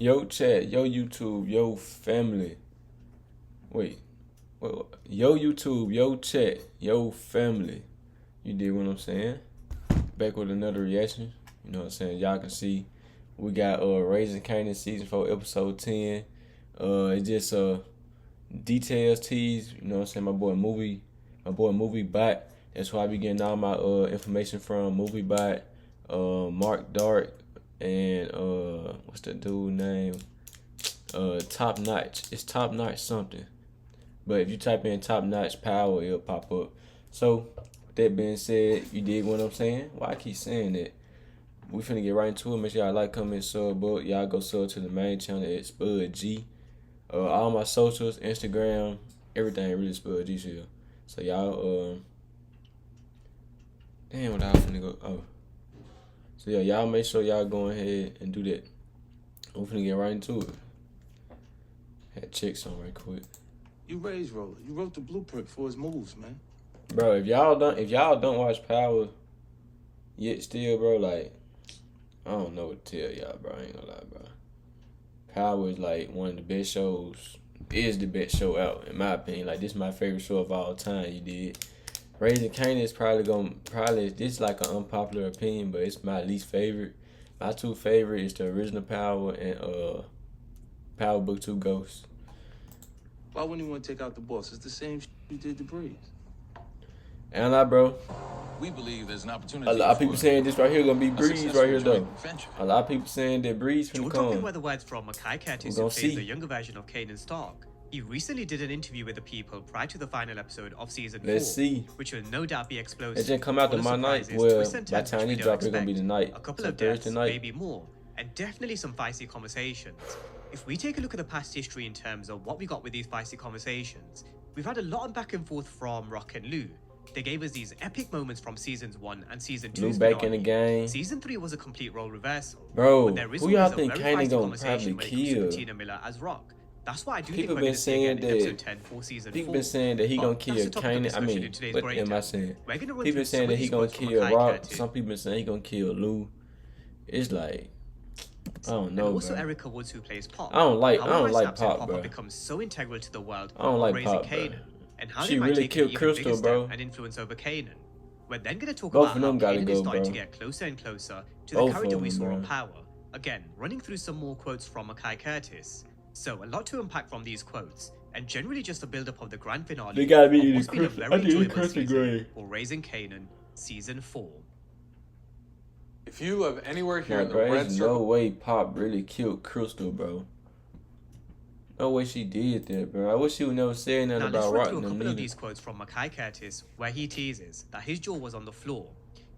Yo chat, yo YouTube, yo family. Wait, yo YouTube, yo chat, yo family. You dig what I'm saying? Back with another reaction. You know what I'm saying? Y'all can see we got Raising Kanan season 4 episode 10. It's just details teased. You know what I'm saying? My boy movie bot. That's why I be getting all my information from movie bot, Mark Dark, and what's that dude name? Top Notch. It's Top Notch something. But if you type in Top Notch Power, it'll pop up. So, with that being said, you dig what I'm saying? Why I keep saying that? We finna get right into it. Make sure y'all like, comment, sub, but y'all go sub to the main channel at Spud G. All my socials, Instagram, everything really Spud G here. So y'all damn, what I was finna go. Oh. So yeah, y'all make sure y'all go ahead and do that. I'm finna get right into it. Had to check something right quick. You raised Roller. You wrote the blueprint for his moves, man. Bro, if y'all don't watch Power yet still, bro, like, I don't know what to tell y'all, bro. I ain't gonna lie, bro. Power is like one of the best shows. Is the best show out, in my opinion. Like, this is my favorite show of all time, you did. Raising Kanan is probably this is like an unpopular opinion, but it's my least favorite. My two favorite is the original Power and Power Book 2 Ghost. Why wouldn't you want to take out the boss? It's the same you did to Breeze. And I, bro. We believe there's an opportunity. A lot of people saying this right here gonna be Breeze right here though. A lot of people saying that Breeze finna come. Talking about the words from Mackay Curtis, who plays the younger version of Kanan Stark. He recently did an interview with the people prior to the final episode of season 4. Let's see. Which will no doubt be explosive. It just come out to my night. Well, by the time this drop, it's gonna be tonight. A couple of deaths, maybe more, and definitely some feisty conversations. If we take a look at the past history in terms of what we got with these feisty conversations, we've had a lot of back and forth from Rock and Lou. They gave us these epic moments from seasons 1 and season 2. Lou back in the game. Season 3 was a complete role reversal. Bro, who y'all think Kanan gonna probably kill? Tina Miller as Rock. That's why I do people think been saying that. episode 10 for season people 4. been saying that he gonna kill Kanan. I mean, what am I saying? People been saying that he gonna kill Rock. Some people been saying he gonna kill Lou. It's like, I don't know, and also bro. Erica Woods, who plays Pop. I don't like Pop, bro. Becomes so integral to the world I don't like Raising Pop, bro. Kanan, and how She they might really take killed an even Crystal, bigger bro. step and influence over Kanan. We're then gonna talk Both about of how them gotta Kanan go, is starting bro. to get closer and closer to Both the character of we them, saw bro. on Power. Again, running through some more quotes from Mackay Curtis. So a lot to unpack from these quotes, and generally just a build-up of the grand finale. They gotta be of in what's the been a Crystal. very I think enjoyable Crystal season Grey. for Raising Kanan, season 4. If you live anywhere here in the bro, red there's circle, no way Pop really killed Crystal, bro. No way she did that, bro. I wish she would never say nothing Now let's about run Rock through a and them couple of neither. these quotes from Mackay Curtis, where he teases that his jaw was on the floor.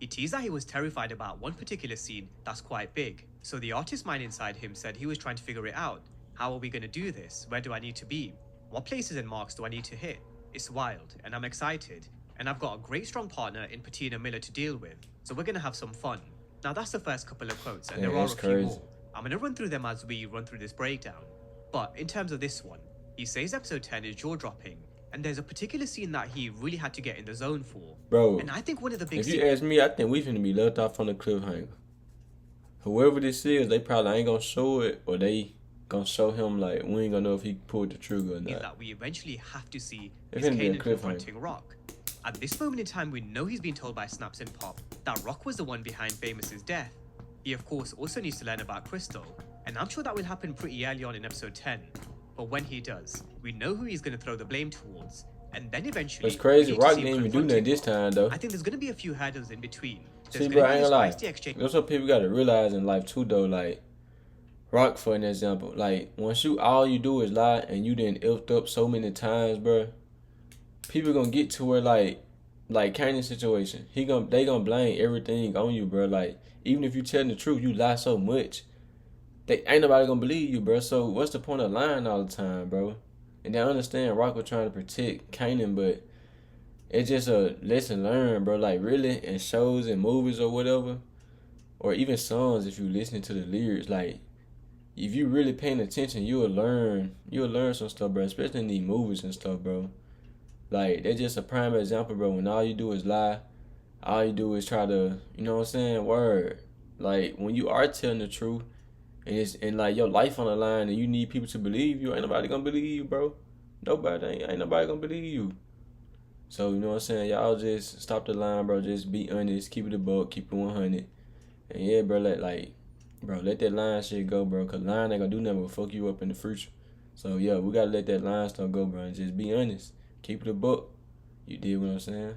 He teased that he was terrified about one particular scene that's quite big. So the artist mind inside him said he was trying to figure it out. How are we going to do this? Where do I need to be? What places and marks do I need to hit? It's wild, and I'm excited. And I've got a great strong partner in Patina Miller to deal with. So we're going to have some fun. Now that's the first couple of quotes, and Yeah, there are a that's few crazy. more. I'm going to run through them as we run through this breakdown. But in terms of this one, he says episode 10 is jaw-dropping, and there's a particular scene that he really had to get in the zone for. Bro, And I think one of the big if you ask me, I think we finna be left off on the cliffhanger. Whoever this is, they probably ain't gonna show it, or they gonna show him like we ain't gonna know if he pulled the trigger or is not. that we eventually have to see It's is gonna be a Kanan cliffhanger. confronting Rock. At this moment in time, we know he's been told by Snaps and Pop that Rock was the one behind Famous's death. He of course also needs to learn about Crystal, and I'm sure that will happen pretty early on in episode 10. But when he does, we know who he's going to throw the blame towards, and then eventually It's crazy. we need to Rock see him didn't even do confronting nothing this Rock. time though. I think there's going to be a few hurdles in between. See, There's bro, gonna I be ain't this gonna lie. feisty exchange. That's what people gotta realize in life too, though. Like Rock, for an example, like once all you do is lie and you done effed up so many times, bro. People gonna get to where like Kanan's situation. They gonna blame everything on you, bro. Like even if you telling the truth, you lie so much, they ain't nobody gonna believe you, bro. So what's the point of lying all the time, bro? And I understand Rock was trying to protect Kanan, but it's just a lesson learned, bro. Like really, in shows and movies or whatever, or even songs, if you listening to the lyrics, like if you really paying attention, you'll learn some stuff, bro. Especially in these movies and stuff, bro. Like that's just a prime example, bro. When all you do is lie, all you do is try to, you know what I'm saying, word. Like when you are telling the truth, and like your life on the line, and you need people to believe you. Ain't nobody gonna believe you, bro. Nobody, ain't nobody gonna believe you. So you know what I'm saying? Y'all just stop the line, bro. Just be honest, keep it a buck, keep it 100, and yeah, bro. Let that line shit go, bro. Cause line ain't gonna do nothing but fuck you up in the future. So yeah, we gotta let that line stuff go, bro. And just be honest, keep it a buck. You did what I'm saying?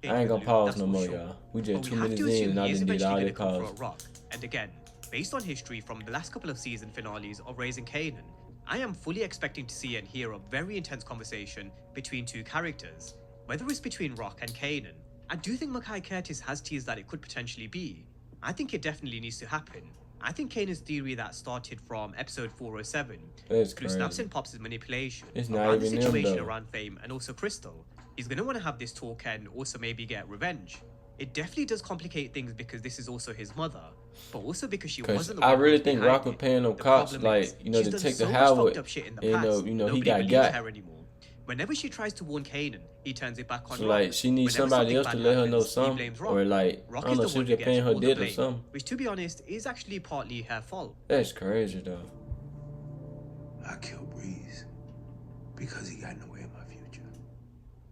I ain't gonna pause no more, y'all. We just 2 minutes in, and I done did all that pause. Rock. And again, based on history from the last couple of season finales of Raising Kanan, I am fully expecting to see and hear a very intense conversation between two characters, whether it's between Rock and Kanan. I do think Mackay Curtis has teased that it could potentially be. I think it definitely needs to happen. I think Kanan's theory that started from episode 407 through Snaps and Pops' manipulation around the situation around Fame and also Crystal. He's going to want to have this talk and also maybe get revenge. It definitely does complicate things because this is also his mother, but also because she wasn't the one. I really think Rock was paying them cops, like, you know, to take the Howard, and you know, he got. Whenever she tries to warn Kanan, he turns it back on. So like, she needs somebody else to let her know something, or like, I don't know, she's just paying her debt or something. Which, to be honest, is actually partly her fault. That's crazy, though. I killed Breeze because he got in the way of my future.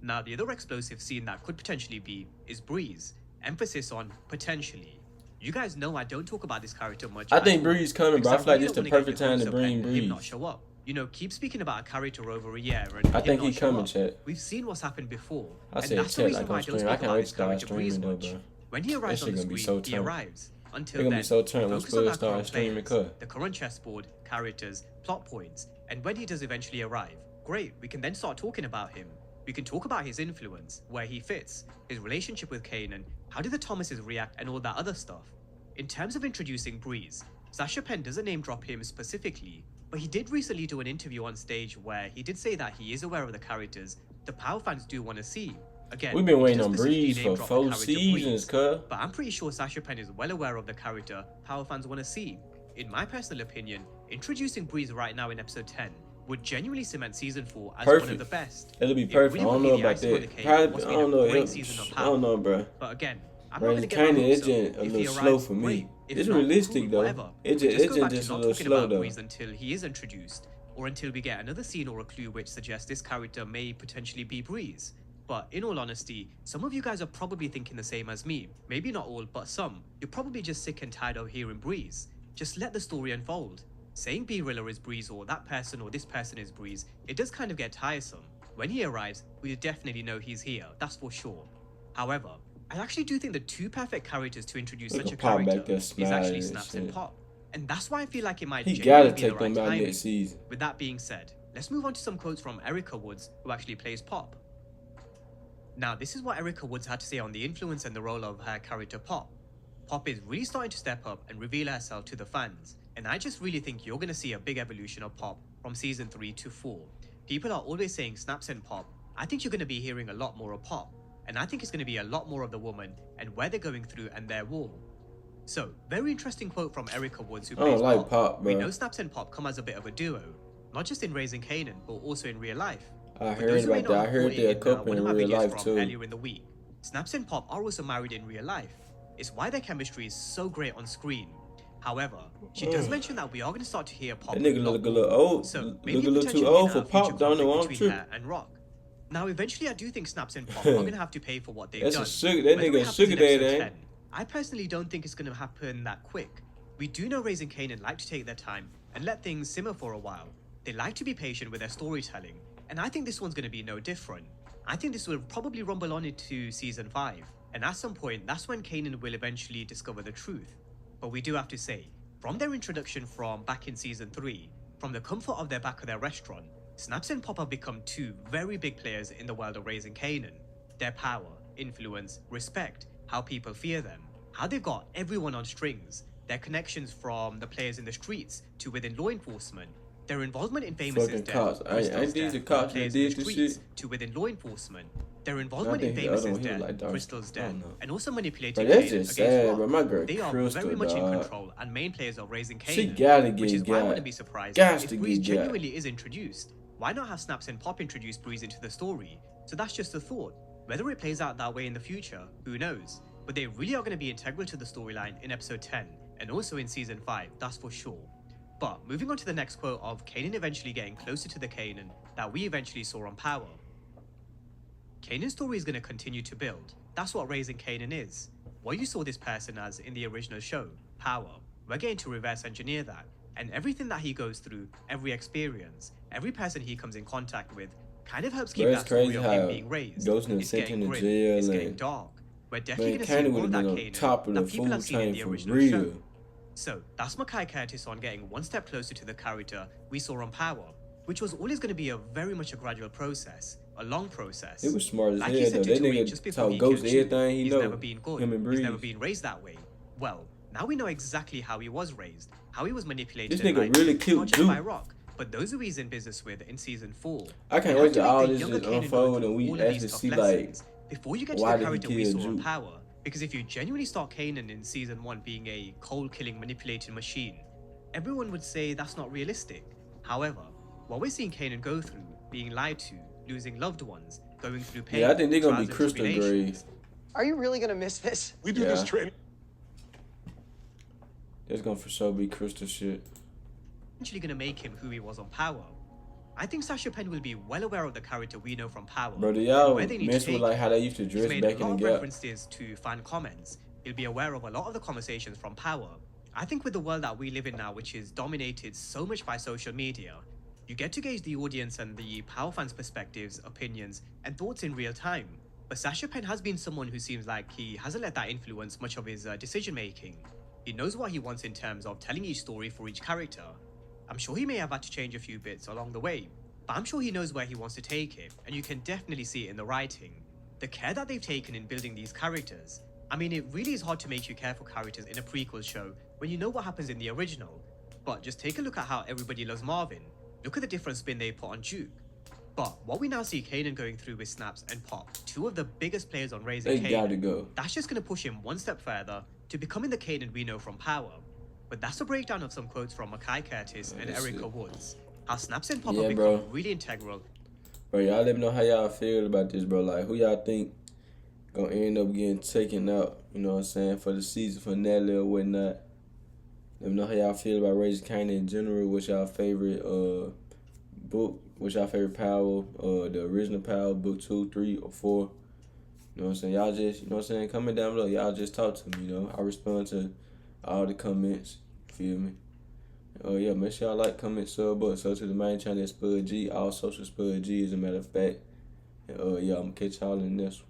Now, the other explosive scene that could potentially be is Breeze. Emphasis on potentially. You guys know I don't talk about this character much. I think Breeze coming, bro. I feel like this is the perfect time to bring Breeze. Him not show up. You know, keep speaking about a character over a year, and I think he coming, chat. We've seen what's happened before, I said chat like on stream. I can't wait to start streaming though, bro. When he arrives on the screen, he arrives. Until then, focus on start streaming the current chessboard, characters, plot points, and when he does eventually arrive, great, we can then start talking about him. We can talk about his influence, where he fits, his relationship with Kanan, how did the Thomases react, and all that other stuff. In terms of introducing Breeze, Sasha Penn doesn't name drop him specifically, but he did recently do an interview on stage where he did say that he is aware of the characters the Power fans do want to see. Again, we've been waiting on Breeze for 4 seasons, cuz. But I'm pretty sure Sasha Penn is well aware of the character Power fans want to see. In my personal opinion, introducing Breeze right now in episode 10 would genuinely cement season 4 as one of the best. It'll be perfect. Really I don't know about that. Probably, I don't know. I don't know, bro. But again, I'm not gonna get it's just a little slow for me. It's realistic though. It's just a little slow though. Until he is introduced, or until we get another scene or a clue which suggests this character may potentially be Breeze. But in all honesty, some of you guys are probably thinking the same as me. Maybe not all, but some. You're probably just sick and tired of hearing Breeze. Just let the story unfold. Saying B-Riller is Breeze or that person or this person is Breeze, it does kind of get tiresome. When he arrives, we definitely know he's here, that's for sure. However, I actually do think the two perfect characters to introduce such a character is actually Snaps and Pop. And that's why I feel like it might genuinely be the right timing. With that being said, let's move on to some quotes from Erica Woods, who actually plays Pop. Now, this is what Erica Woods had to say on the influence and the role of her character Pop. Pop is really starting to step up and reveal herself to the fans, and I just really think you're going to see a big evolution of Pop from season 3 to 4. People are always saying Snaps and Pop. I think you're going to be hearing a lot more of Pop, and I think it's going to be a lot more of the woman and where they're going through and their war. So, very interesting quote from Erica Woods, who plays Pop. We know Snaps and Pop come as a bit of a duo, not just in Raising Kanan, but also in real life. I heard about that. I heard they're a couple in real life too. Earlier in the week, Snaps and Pop are also married in real life. It's why their chemistry is so great on screen. However, she does mention that we are going to start to hear Pop. That nigga look a little old. So maybe look a little too old for Pop. Don't know what I'm between her and Rock. Now, eventually, I do think Snaps and Pop are going to have to pay for what they've done. That nigga a sugar daddy, ain't? I personally don't think it's going to happen that quick. We do know Raising Kanan like to take their time and let things simmer for a while. They like to be patient with their storytelling, and I think this one's going to be no different. I think this will probably rumble on into season 5, and at some point, that's when Kanan will eventually discover the truth. But we do have to say, from their introduction from back in season 3, from the comfort of their back of their restaurant, Snaps and Pop have become two very big players in the world of Raising Kanan. Their power, influence, respect, how people fear them, how they've got everyone on strings, their connections from the players in the streets to within law enforcement, their involvement in Famous's death, players in the streets to within law enforcement, their involvement in Famous's death, Crystal's death, and also manipulating Kanan against Rock. They are very much in control and main players of Raising Kanan, which is why I wouldn't be surprised if Breeze genuinely is introduced. Why not have Snaps and Pop introduce Breeze into the story? So that's just a thought. Whether it plays out that way in the future, who knows? But they really are going to be integral to the storyline in episode 10, and also in season 5, that's for sure. But moving on to the next quote of Kanan eventually getting closer to the Kanan that we eventually saw on Power. Kanan's story is going to continue to build. That's what raising Kanan is. What you saw this person as in the original show, Power, we're going to reverse engineer that. And everything that he goes through, every experience, every person he comes in contact with, kind of helps keep Bro, that it's story crazy of how him being raised. Ghost and It's sent getting him to grim, jail it's getting and dark. We're definitely man, going to see Kanan all would of have that been on Kanan top of the that people food have seen in chain the for original real. show. So that's Mackay Curtis on getting one step closer to the character we saw on Power, which was always going to be a very much a gradual process, a long process. It was smart as Like hell he though. said to That Tariq just nigga before taught he Ghost killed you, everything he he's know. never been good. Him and He's Breeze. never been raised that way. Well, now we know exactly how he was raised, how he was manipulated. This and nigga lied to, really cute not just dude. by Rock, but those who he's in business with in season 4. I can't You wait have to till make all the this younger just Kanan go unfold through and we all of these actually tough see like lessons before you get to why the did he character we kill saw on Juke. Power. Because if you genuinely start Kanan in season 1 being a cold-killing, manipulating machine, everyone would say that's not realistic. However, what we're seeing Kanan go through, being lied to, losing loved ones, going through pain, Yeah, I think they're gonna be trials and crystal tribulations, gray. Are you really gonna miss this? We do Yeah. this training. There's gonna for sure be crystal shit. eventually going to make him who he was on Power. I think Sasha Penn will be well aware of the character we know from Power. Bro, do and y'all where they need to mess with take like him. how they used to He's dress made back a lot in of the gap? references to fan comments. He'll be aware of a lot of the conversations from Power. I think with the world that we live in now, which is dominated so much by social media, you get to gauge the audience and the Power fans' perspectives, opinions, and thoughts in real time. But Sasha Penn has been someone who seems like he hasn't let that influence much of his decision making. He knows what he wants in terms of telling each story for each character. I'm sure he may have had to change a few bits along the way, but I'm sure he knows where he wants to take it, and you can definitely see it in the writing. The care that they've taken in building these characters. I mean, it really is hard to make you care for characters in a prequel show when you know what happens in the original. But just take a look at how everybody loves Marvin. Look at the different spin they put on Duke. But what we now see Kanan going through with Snaps and Pop, two of the biggest players on raising They Kanan, gotta go. that's just going to push him one step further to becoming the Kanan we know from Power. But that's a breakdown of some quotes from Mackay Curtis and that's Erica it. Woods. How Snaps and Pop Yeah, have bro. become really integral. Bro, y'all let me know how y'all feel about this, bro. Like, who y'all think gonna end up getting taken out, you know what I'm saying, for the season finale or whatnot. Let me know how y'all feel about Raising Kanan in general. What's y'all favorite book? What's y'all favorite Power? The original Power, book 2, 3, or 4. You know what I'm saying? Y'all just, you know what I'm saying? Comment down below. Y'all just talk to me, you know. I respond to all the comments. Feel me? Yeah, make sure y'all like, comment, sub up. So to the main channel, Spud G. All social Spud G, as a matter of fact. And yeah, I'm gonna catch y'all in the next one.